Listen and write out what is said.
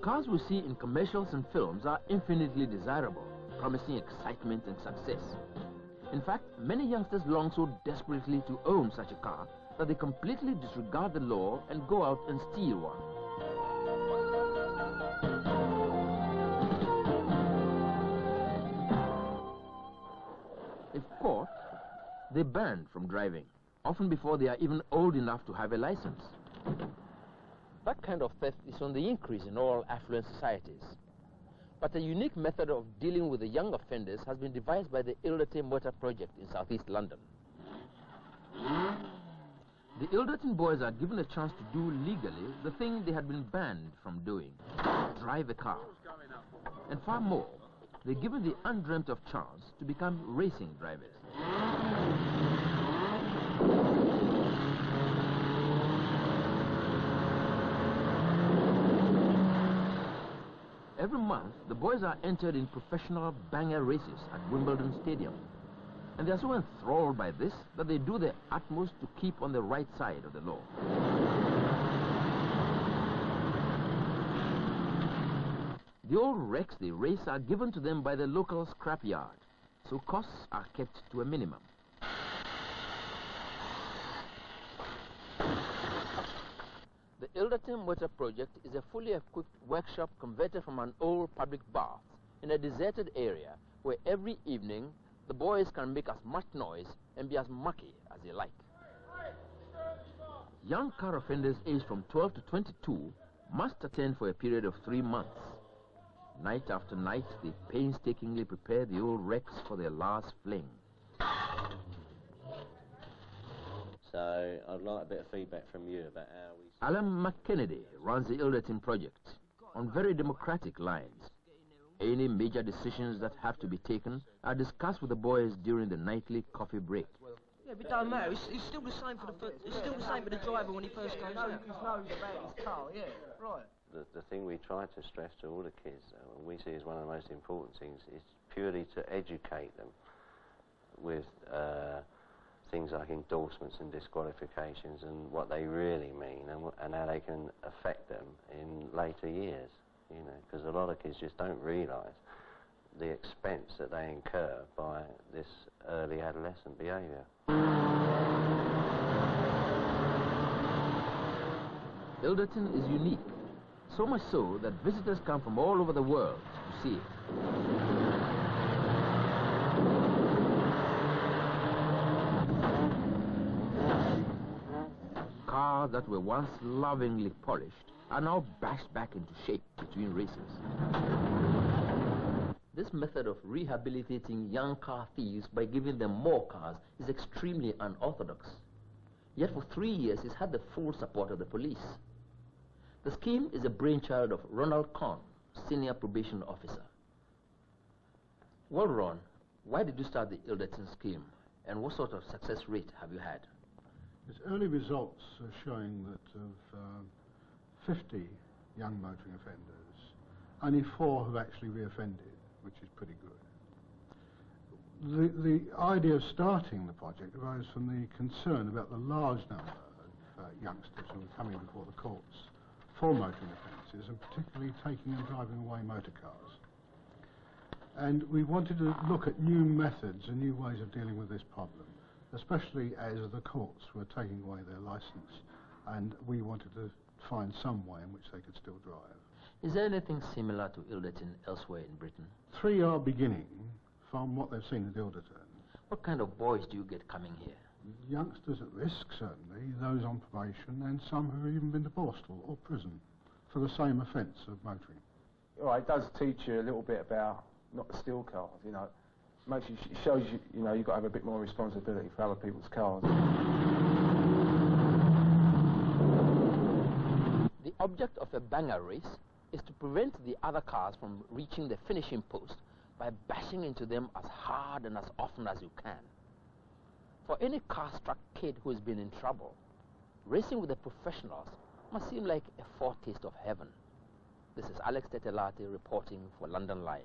cars we see in commercials and films are infinitely desirable, promising excitement and success. In fact, many youngsters long so desperately to own such a car that they completely disregard the law and go out and steal one. If caught, they're banned from driving, often before they are even old enough to have a license. That kind of theft is on the increase in all affluent societies. But a unique method of dealing with the young offenders has been devised by the Ilderton Motor Project in southeast London. The Ilderton boys are given a chance to do legally the thing they had been banned from doing: drive a car. And far more, they're given the undreamt of chance to become racing drivers. Every month, the boys are entered in professional banger races at Wimbledon Stadium. And they are so enthralled by this that they do their utmost to keep on the right side of the law. The old wrecks they race are given to them by the local scrapyard, so costs are kept to a minimum. The Ilderton Motor Project is a fully equipped workshop converted from an old public bath in a deserted area where every evening the boys can make as much noise and be as mucky as they like. Young car offenders aged from 12 to 22 must attend for a period of 3 months. Night after night, they painstakingly prepare the old wrecks for their last fling. So I'd like a bit of feedback from you about how we... Alan McKennedy runs the Ilderton Project on very democratic lines. Any major decisions that have to be taken are discussed with the boys during the nightly coffee break. Yeah, but it don't matter. It's still the same for the driver when he first goes out. He knows about his car, yeah, right. The thing we try to stress to all the kids, and we see as one of the most important things, is purely to educate them with things like endorsements and disqualifications and what they really mean and how they can affect them in later years, you know, because a lot of kids just don't realise the expense that they incur by this early adolescent behaviour. Ilderton is unique, so much so that visitors come from all over the world to see it. Cars that were once lovingly polished are now bashed back into shape between races. This method of rehabilitating young car thieves by giving them more cars is extremely unorthodox. Yet for 3 years it's had the full support of the police. The scheme is a brainchild of Ronald Con, Senior Probation Officer. Well, Ron, why did you start the Ilderton scheme, and what sort of success rate have you had? Its early results are showing that of 50 young motoring offenders, only 4 have actually reoffended, which is pretty good. The idea of starting the project arose from the concern about the large number of youngsters who are coming before the courts for motoring offences, and particularly taking and driving away motor cars. And we wanted to look at new methods and new ways of dealing with this problem, especially as the courts were taking away their licence, and we wanted to find some way in which they could still drive. Is there anything similar to Ilderton elsewhere in Britain? 3 are beginning from what they've seen at Ilderton. What kind of boys do you get coming here? Youngsters at risk, certainly, those on probation, and some who have even been to Borstal or prison for the same offence of motoring. Well, it does teach you a little bit about not to steal cars, you know. It shows you, you know, you've got to have a bit more responsibility for other people's cars. The object of a banger race is to prevent the other cars from reaching the finishing post by bashing into them as hard and as often as you can. For any car-struck kid who has been in trouble, racing with the professionals must seem like a foretaste of heaven. This is Alex Tetelati reporting for London Line.